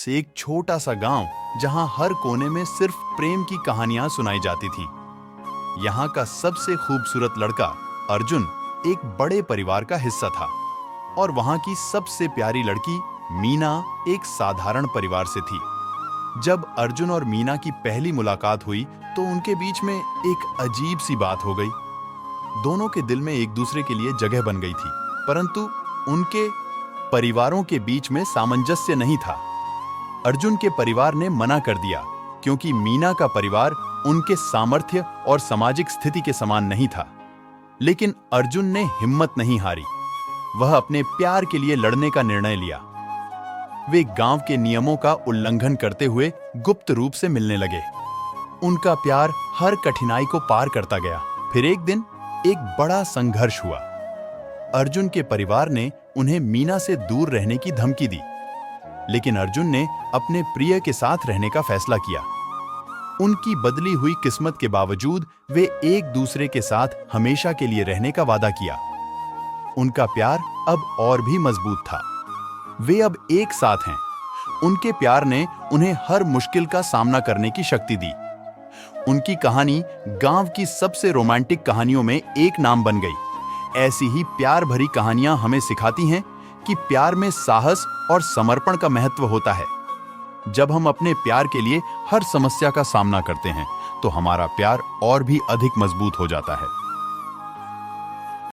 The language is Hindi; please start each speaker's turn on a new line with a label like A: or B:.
A: से एक छोटा सा गांव जहां हर कोने में सिर्फ प्रेम की कहानियां सुनाई जाती थीं। यहाँ का सबसे खूबसूरत लड़का अर्जुन एक बड़े परिवार का हिस्सा था और वहां की सबसे प्यारी लड़की मीना एक साधारण परिवार से थी। जब अर्जुन और मीना की पहली मुलाकात हुई तो उनके बीच में एक अजीब सी बात हो गई। दोनों के दिल में एक दूसरे के लिए जगह बन गई थी, परंतु उनके परिवारों के बीच में सामंजस्य नहीं था। अर्जुन के परिवार ने मना कर दिया क्योंकि मीना का परिवार उनके सामर्थ्य और सामाजिक स्थिति के समान नहीं था। लेकिन अर्जुन ने हिम्मत नहीं हारी। वह अपने प्यार के लिए लड़ने का निर्णय लिया। वे गांव के नियमों का उल्लंघन करते हुए गुप्त रूप से मिलने लगे। उनका प्यार हर कठिनाई को पार करता गया। फिर एक दिन एक बड़ा संघर्ष हुआ। अर्जुन के परिवार ने उन्हें मीना से दूर रहने की धमकी दी, लेकिन अर्जुन ने अपने प्रिय के साथ रहने का फैसला किया। उनकी बदली हुई किस्मत के बावजूद वे एक दूसरे के साथ हमेशा के लिए रहने का वादा किया। उनका प्यार अब और भी मजबूत था। वे अब एक साथ हैं। उनके प्यार ने उन्हें हर मुश्किल का सामना करने की शक्ति दी। उनकी कहानी गांव की सबसे रोमांटिक कहानियों में एक नाम बन गई। ऐसी ही प्यार भरी कहानियां हमें सिखाती हैं कि प्यार में साहस और समर्पण का महत्व होता है। जब हम अपने प्यार के लिए हर समस्या का सामना करते हैं तो हमारा प्यार और भी अधिक मजबूत हो जाता है।